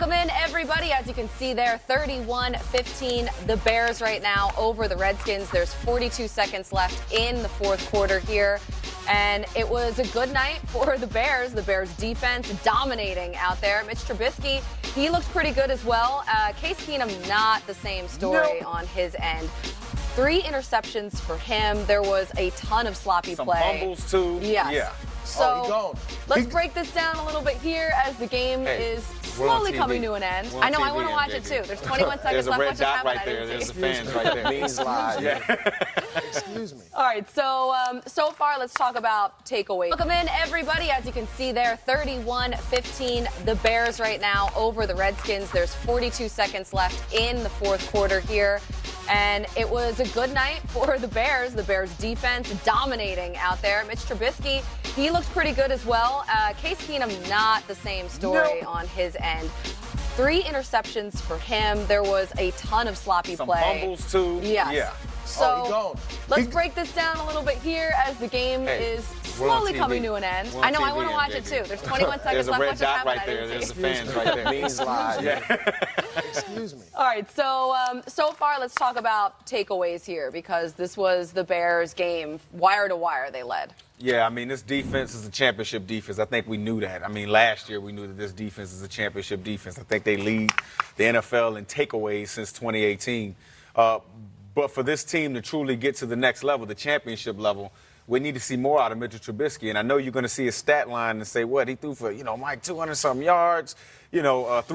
Welcome in, everybody. As you can see there, 31-15, the Bears right now over the Redskins. There's 42 seconds left in the fourth quarter here. And it was a good night for the Bears. The Bears defense dominating out there. Mitch Trubisky, he looked pretty good as well. Case Keenum, not the same story on his end. 3 interceptions for him. There was a ton of sloppy Some play. fumbles, too. Yes. Yeah. So let's break this down a little bit here as the game is slowly coming to an end. I know, I want to watch it too. There's 21 seconds left. There's a red dot right there. There's the fans right there. Means live. Yeah. Excuse me. All right, so far, let's talk about takeaways. Welcome in, everybody. As you can see there, 31-15, the Bears right now over the Redskins. There's 42 seconds left in the fourth quarter here. And it was a good night for the Bears. The Bears defense dominating out there. Mitch Trubisky, he looked pretty good as well. Case Keenum, not the same story on his end. 3 interceptions for him. There was a ton of sloppy Some play. fumbles, too. Yes. Yeah. So let's break this down a little bit here as the game is slowly coming to an end. I know, I want to watch it too. There's 21 seconds left. There's a red dot right there. There's the fans right there. Means live. Yeah. Excuse me. All right, so far, let's talk about takeaways here because this was the Bears game. Wire to wire, they led. Yeah, I mean, this defense is a championship defense. I think we knew that. I mean, last year we knew that this defense is a championship defense. I think they lead the NFL in takeaways since 2018. But for this team to truly get to the next level, the championship level, we need to see more out of Mitchell Trubisky. And I know you're going to see his stat line and say, what, he threw for, Mike, 200-something yards, 3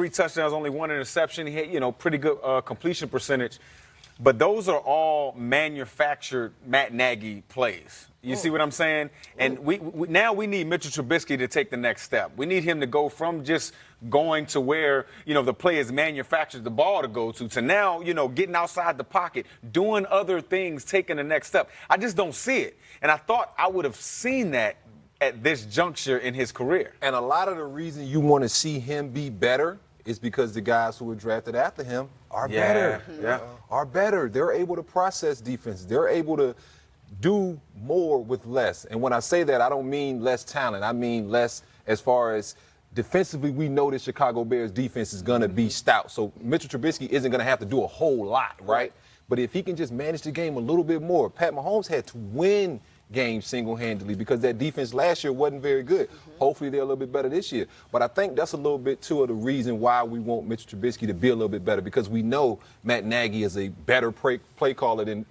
touchdowns, only 1 interception. He had, pretty good completion percentage. But those are all manufactured Matt Nagy plays. You see what I'm saying? And we now we need Mitchell Trubisky to take the next step. We need him to go from just going to where, the play is manufactured the ball to go to now, getting outside the pocket, doing other things, taking the next step. I just don't see it. And I thought I would have seen that at this juncture in his career. And a lot of the reason you want to see him be better is because the guys who were drafted after him are better. Yeah. Are better. They're able to process defense. They're able to do more with less. And when I say that, I don't mean less talent. I mean less as far as defensively. We know the Chicago Bears defense is going to be stout. So Mitchell Trubisky isn't going to have to do a whole lot, right? But if he can just manage the game a little bit more, Pat Mahomes had to win games single-handedly because that defense last year wasn't very good. Hopefully they're a little bit better this year. But I think that's a little bit, too, of the reason why we want Mitchell Trubisky to be a little bit better because we know Matt Nagy is a better play caller than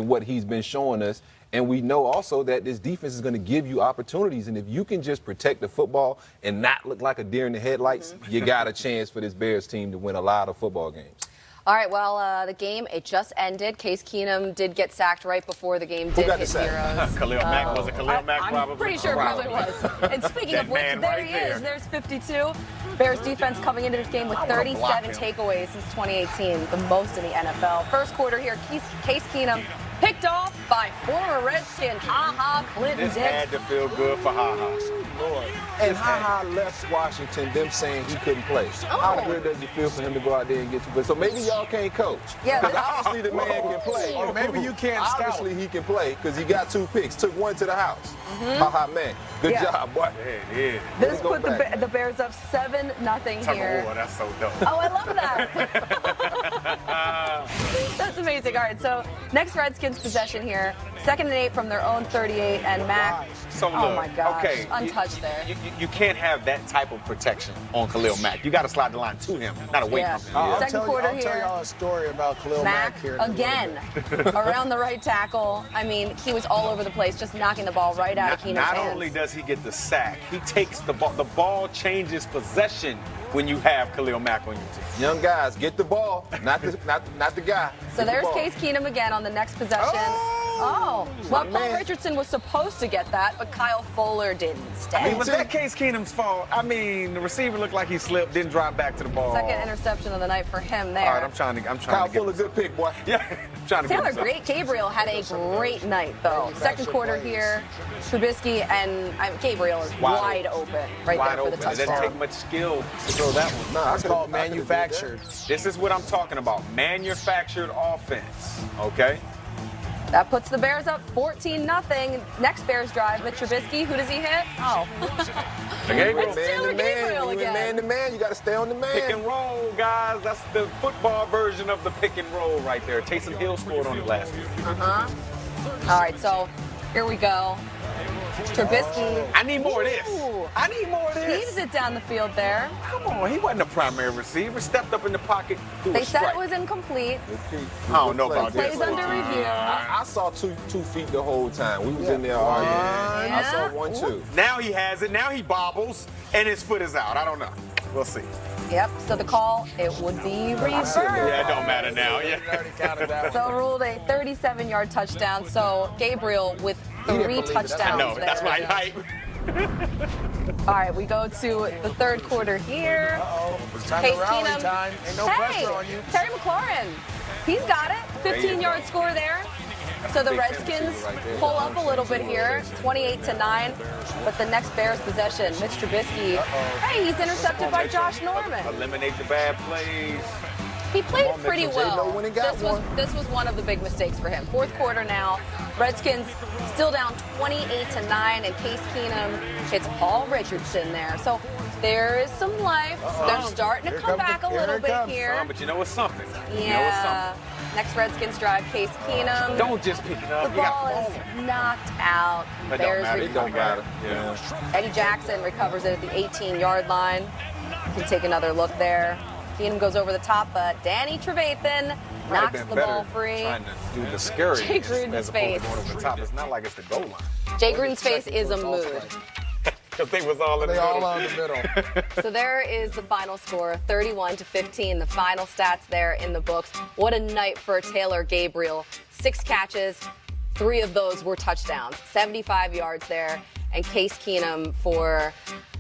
what he's been showing us. And we know also that this defense is going to give you opportunities. And if you can just protect the football and not look like a deer in the headlights, you got a chance for this Bears team to win a lot of football games. All right, well, the game, it just ended. Case Keenum did get sacked right before the game did hit zeros. Khalil Mack, was it Khalil Mack probably? I'm pretty sure it probably was. And speaking of which, there he is. There's 52. Bears defense coming into this game with 37 takeaways since 2018, the most in the NFL. First quarter here, Case Keenum picked off by former Redskin Ha-Ha Clinton Dix. This had to feel good for Ha-Ha. Lord. And Ha-Ha left Washington, them saying he couldn't play. How good does it feel for him to go out there and get you? So maybe y'all can't coach. Yeah, because obviously the man can play. Or maybe you can't scout. Obviously he can play because he got 2 picks, took 1 to the house. Ha-Ha, man. Good job, boy. Yeah. This put the Bears up 7-0 here. Oh, that's so dope. Oh, I love that. That's amazing. All right, so next Redskins possession here. 2nd and 8 from their own 38, and Mack. So look, oh my gosh, okay, untouched there. You can't have that type of protection on Khalil Mack. You got to slide the line to him, not away from him. I'll Second quarter I'll tell y'all a story about Khalil Mack here. Again, around the right tackle. I mean, he was all over the place, just knocking the ball right out of Keenum's hands. Not only does he get the sack, he takes the ball. The ball changes possession when you have Khalil Mack on your team. Young guys, get the ball, not the guy. So there's Case Keenum again on the next possession. Oh, well, Paul Richardson was supposed to get that, but Kyle Fuller did instead. I mean, was that Case Keenum's fault? I mean, the receiver looked like he slipped, didn't drive back to the ball. 2nd interception of the night for him there. All right, I'm trying to Kyle get Fuller, good pick, boy. Yeah, I'm trying to Taylor get Gabriel had a great night, though. Second quarter here, Trubisky and Gabriel is wide open right there for the touchdown. It doesn't take much skill to throw that one. Nah, It's called manufactured. This is what I'm talking about. Manufactured offense, okay? That puts the Bears up 14-0. Next Bears drive, Mitch Trubisky. Who does he hit? Oh. It's Taylor Gabriel again. Man to man, you got to stay on the man. Pick and roll, guys. That's the football version of the pick and roll right there. Taysom Hill scored on it last week. All right, so here we go. Trubisky. I need more of this. Ooh. I need more of this. Heaves it down the field there. Come on, he wasn't a primary receiver. Stepped up in the pocket. They said it was incomplete. I don't know about Plays this. under review. I saw two feet the whole time. We was in there arguing. I saw 1, 2. Now he has it. Now he bobbles, and his foot is out. I don't know. We'll see. Yep, so the call, it would be reversed. Yeah, it don't matter now. Yeah. So ruled a 37-yard touchdown. So Gabriel with 3 touchdowns I know. there. That's my hype. All right, we go to the third quarter here. It's time Case to rally Keenum. time. Ain't no Hey, pressure on you. Terry McLaurin. He's got it. 15-yard score there. So the Redskins pull up a little bit here, 28-9. But the next Bears possession, Mitch Trubisky. Hey, he's intercepted by Josh Norman. Eliminate the bad plays. He played Come on, pretty Mitchell. J-Lo well. went and got This was one of the big mistakes for him. Fourth quarter now. Redskins still down 28-9, and Case Keenum hits Paul Richardson there. So there is some life. They're starting to come back a little bit here. But you know it's something. Yeah. You know it's something. Next Redskins drive, Case Keenum. Don't just pick it up. The You ball got is knocked out. It Bears don't matter. It recover. don't matter. Yeah. Eddie Jackson recovers it at the 18-yard line. You can take another look there. Keenum goes over the top, but Danny Trevathan knocks the ball free. Trying to do the scary Jay Gruden's as opposed face. to going over the top. It's not like it's the goal line. Jay Gruden's face is a mood. Because they was all in the They middle. all on the middle. So there is the final score, 31-15. The final stats there in the books. What a night for Taylor Gabriel. 6 catches, 3 of those were touchdowns. 75 yards there. And Case Keenum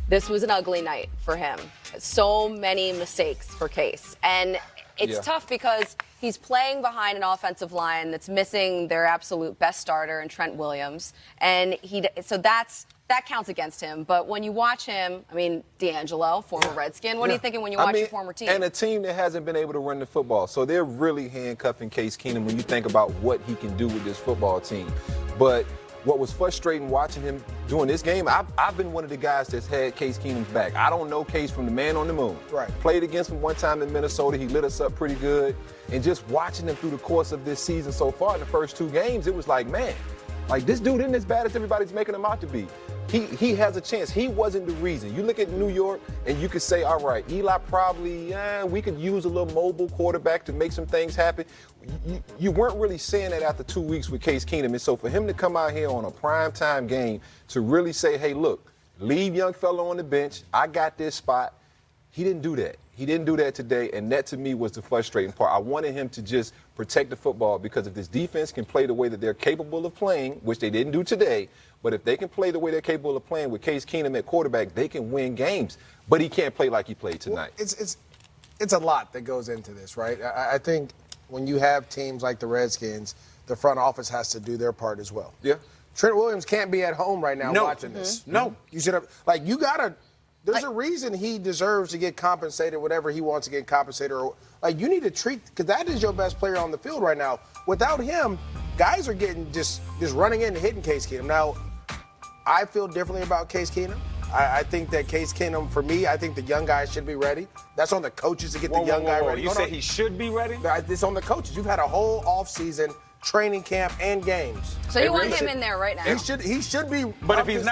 this was an ugly night for him. So many mistakes for Case. And it's tough because he's playing behind an offensive line that's missing their absolute best starter in Trent Williams. And that counts against him. But when you watch him, I mean, D'Angelo, former Redskin, what are you thinking when you watch your former team? And a team that hasn't been able to run the football. So they're really handcuffing Case Keenum when you think about what he can do with this football team. But what was frustrating watching him doing this game, I've been one of the guys that's had Case Keenum's back. I don't know Case from the man on the moon. Right. Played against him one time in Minnesota. He lit us up pretty good. And just watching him through the course of this season so far in the first 2 games, it was like, man, like this dude isn't as bad as everybody's making him out to be. He has a chance. He wasn't the reason. You look at New York and you could say, all right, Eli probably, we could use a little mobile quarterback to make some things happen. You weren't really saying that after 2 weeks with Case Keenum. And so for him to come out here on a primetime game to really say, hey, look, leave young fella on the bench. I got this spot. He didn't do that. He didn't do that today, and that to me was the frustrating part. I wanted him to just protect the football because if this defense can play the way that they're capable of playing, which they didn't do today, but if they can play the way they're capable of playing with Case Keenum at quarterback, they can win games. But he can't play like he played tonight. Well, it's a lot that goes into this, right? I think when you have teams like the Redskins, the front office has to do their part as well. Yeah. Trent Williams can't be at home right now No. watching this. No. You should have, you got to. There's a reason he deserves to get compensated, whatever he wants to get compensated. Or you need to treat, because that is your best player on the field right now. Without him, guys are getting just running in and hitting Case Keenum. Now, I feel differently about Case Keenum. I think that Case Keenum, for me, I think the young guys should be ready. That's on the coaches to get the young guy ready. You say he should be ready? It's on the coaches. You've had a whole offseason, training camp, and games. So you want him in there right now? He should be. But if he's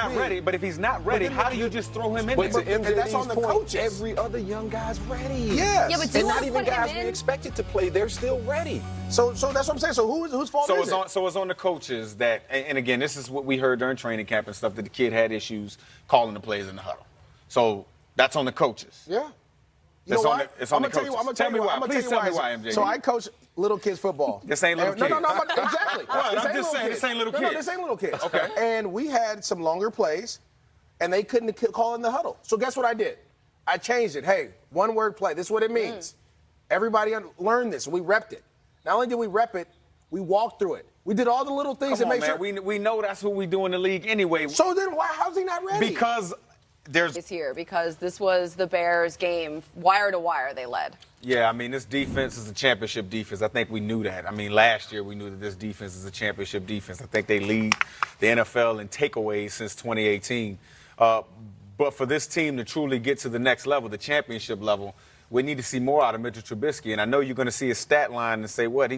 not ready, how do you just throw him in But there? to MJD's that's on the point, coaches. every other young guy's ready. Yes. Yeah, but do And you not want to even put guys him we in? expected to play, they're still ready. So that's what I'm saying. So whose fault is it? So it's on the coaches that, and again, this is what we heard during training camp and stuff, that the kid had issues calling the plays in the huddle. So that's on the coaches. Yeah. You It's know on why? the- it's on the I'm gonna coaches. tell Tell me you why. I'm gonna Please tell you tell me why, MJ. So I coach little kids football. This ain't little No, kids. exactly. Right, I'm just saying, kids. this ain't little No, kids. this ain't little kids. Okay. And we had some longer plays, and they couldn't call in the huddle. So guess what I did? I changed it. Hey, one word play. This is what it means. Everybody learned this. We repped it. Not only did we rep it, we walked through it. We did all the little things Come to on, make man. sure. We know that's what we do in the league anyway. So then how's he not ready? Because there's Is here because this was the Bears game, wire to wire they led. Yeah, I mean, this defense is a championship defense. I think we knew that. I mean, last year we knew that this defense is a championship defense. I think they lead the NFL in takeaways since 2018. But for this team to truly get to the next level, the championship level, we need to see more out of Mitchell Trubisky. And I know you're going to see a stat line and say, what?